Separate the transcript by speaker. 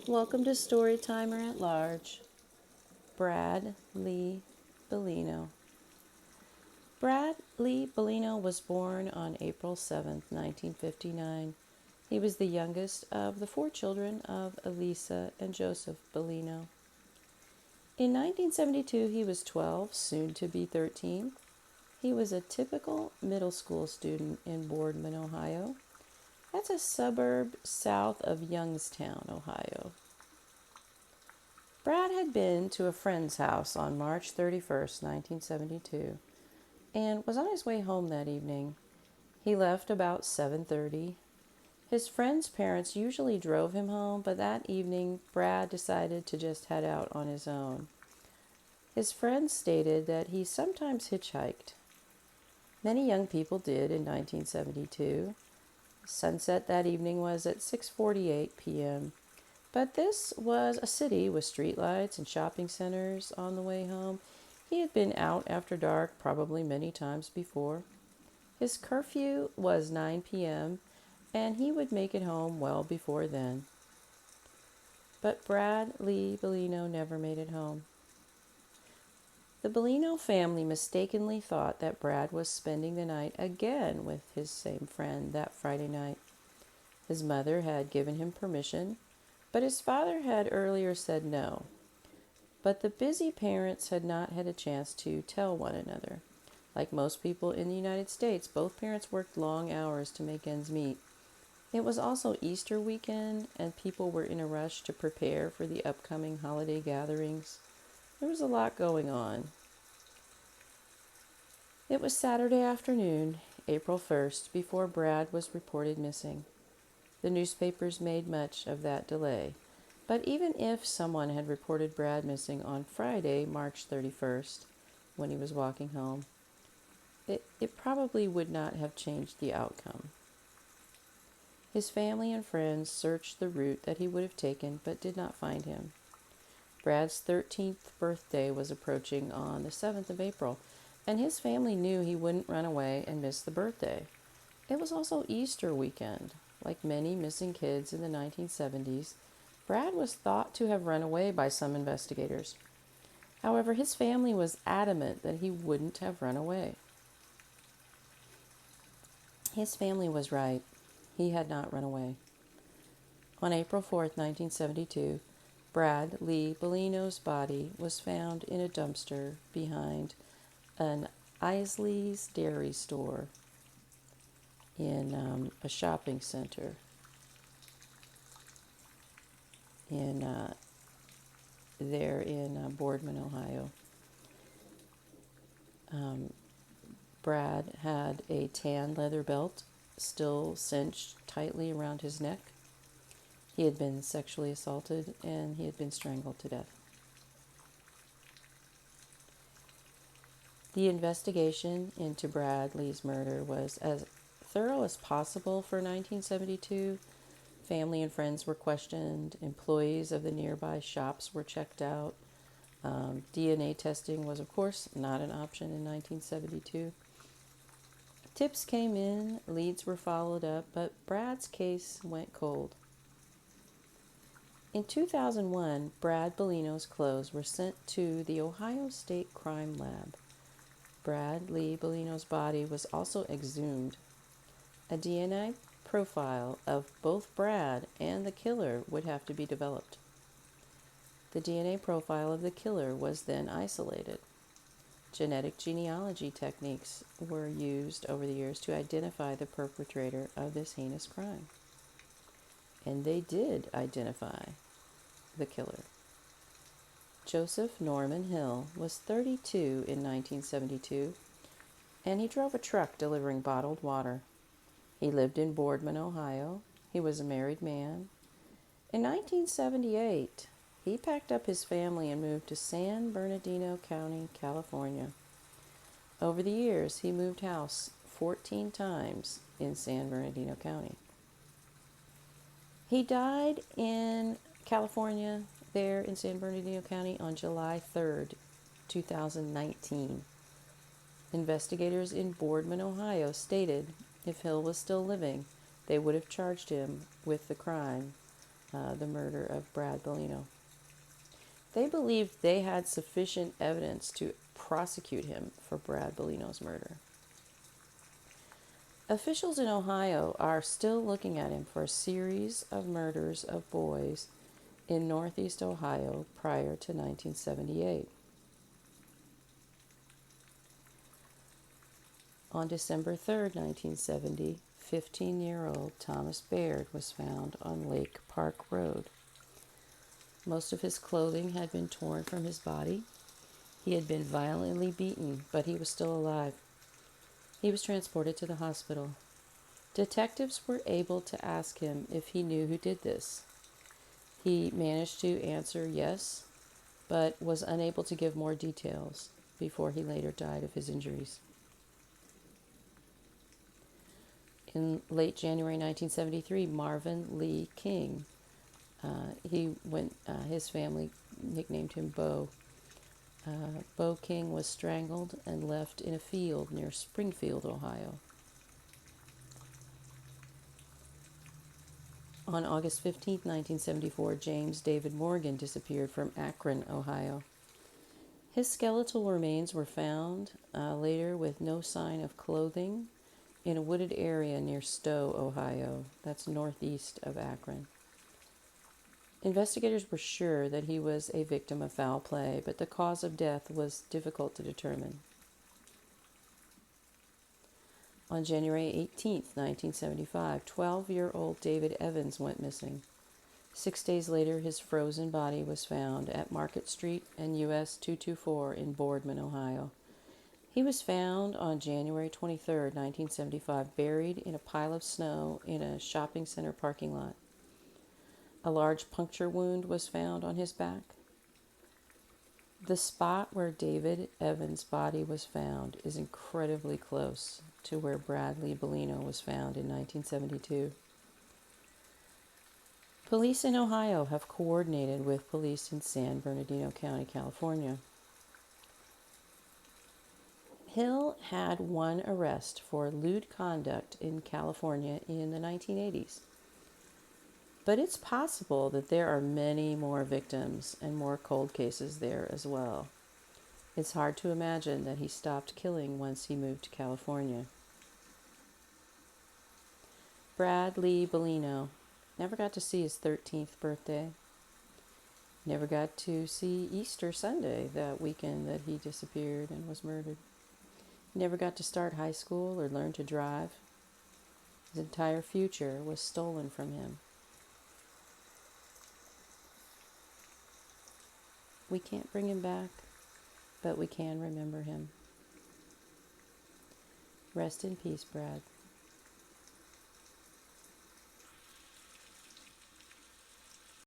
Speaker 1: Welcome to Storytimer at Large. Brad Lee Bellino. Brad Lee Bellino was born on April 7, 1959. He was the youngest of the four children of Elisa and Joseph Bellino. In 1972, he was 12, soon to be 13. He was a typical middle school student in Boardman, Ohio. That's a suburb south of Youngstown, Ohio. Brad had been to a friend's house on March 31st, 1972, and was on his way home that evening. He left about 7:30. His friend's parents usually drove him home, but that evening Brad decided to just head out on his own. His friend stated that he sometimes hitchhiked. Many young people did in 1972. Sunset that evening was at 6:48 p.m. But this was a city with streetlights and shopping centers on the way home. He had been out after dark probably many times before. His curfew was 9 p.m., and he would make it home well before then. But Brad Lee Bellino never made it home. The Bellino family mistakenly thought that Brad was spending the night again with his same friend that Friday night. His mother had given him permission, but his father had earlier said no. But the busy parents had not had a chance to tell one another. Like most people in the United States, both parents worked long hours to make ends meet. It was also Easter weekend, and people were in a rush to prepare for the upcoming holiday gatherings. There was a lot going on. It was Saturday afternoon, April 1st, before Brad was reported missing. The newspapers made much of that delay. But even if someone had reported Brad missing on Friday, March 31st, when he was walking home, it probably would not have changed the outcome. His family and friends searched the route that he would have taken, but did not find him. Brad's 13th birthday was approaching on the 7th of April, and his family knew he wouldn't run away and miss the birthday. It was also Easter weekend. Like many missing kids in the 1970s, Brad was thought to have run away by some investigators. However, his family was adamant that he wouldn't have run away. His family was right. He had not run away. On April 4th, 1972, Brad Lee Bellino's body was found in a dumpster behind an Isley's Dairy store in a shopping center in Boardman, Ohio. Brad had a tan leather belt still cinched tightly around his neck. He had been sexually assaulted and he had been strangled to death. The investigation into Brad Lee's murder was as thorough as possible for 1972. Family and friends were questioned. Employees of the nearby shops were checked out. DNA testing was, of course, not an option in 1972. Tips came in, leads were followed up, but Brad's case went cold. In 2001, Brad Bellino's clothes were sent to the Ohio State Crime Lab. Brad Lee Bellino's body was also exhumed. A DNA profile of both Brad and the killer would have to be developed. The DNA profile of the killer was then isolated. Genetic genealogy techniques were used over the years to identify the perpetrator of this heinous crime. And they did identify the killer. Joseph Norman Hill was 32 in 1972, and he drove a truck delivering bottled water. He lived in Boardman, Ohio. He was a married man. In 1978, he packed up his family and moved to San Bernardino County, California. Over the years, he moved house 14 times in San Bernardino County. He died in California, there in San Bernardino County, on July 3rd, 2019. Investigators in Boardman, Ohio stated if Hill was still living, they would have charged him with the crime the murder of Brad Bellino. They believed they had sufficient evidence to prosecute him for Brad Bellino's murder. Officials in Ohio are still looking at him for a series of murders of boys in Northeast Ohio prior to 1978. On December 3rd, 1970, 15-year-old Thomas Baird was found on Lake Park Road. Most of his clothing had been torn from his body. He had been violently beaten, but he was still alive. He was transported to the hospital. Detectives were able to ask him if he knew who did this. He managed to answer yes, but was unable to give more details before he later died of his injuries. In late January 1973, Marvin Lee King, his family nicknamed him Bo. Bo King was strangled and left in a field near Springfield, Ohio. On August 15, 1974, James David Morgan disappeared from Akron, Ohio. His skeletal remains were found later with no sign of clothing in a wooded area near Stowe, Ohio. That's northeast of Akron. Investigators were sure that he was a victim of foul play, but the cause of death was difficult to determine. On January 18, 1975, 12-year-old David Evans went missing. 6 days later, his frozen body was found at Market Street and US 224 in Boardman, Ohio. He was found on January 23, 1975, buried in a pile of snow in a shopping center parking lot. A large puncture wound was found on his back. The spot where David Evans' body was found is incredibly close to where Brad Lee Bellino was found in 1972. Police in Ohio have coordinated with police in San Bernardino County, California. Hill had one arrest for lewd conduct in California in the 1980s. But it's possible that there are many more victims and more cold cases there as well. It's hard to imagine that he stopped killing once he moved to California. Brad Lee Bellino never got to see his 13th birthday. Never got to see Easter Sunday, that weekend that he disappeared and was murdered. Never got to start high school or learn to drive. His entire future was stolen from him. We can't bring him back, but we can remember him. Rest in peace, Brad.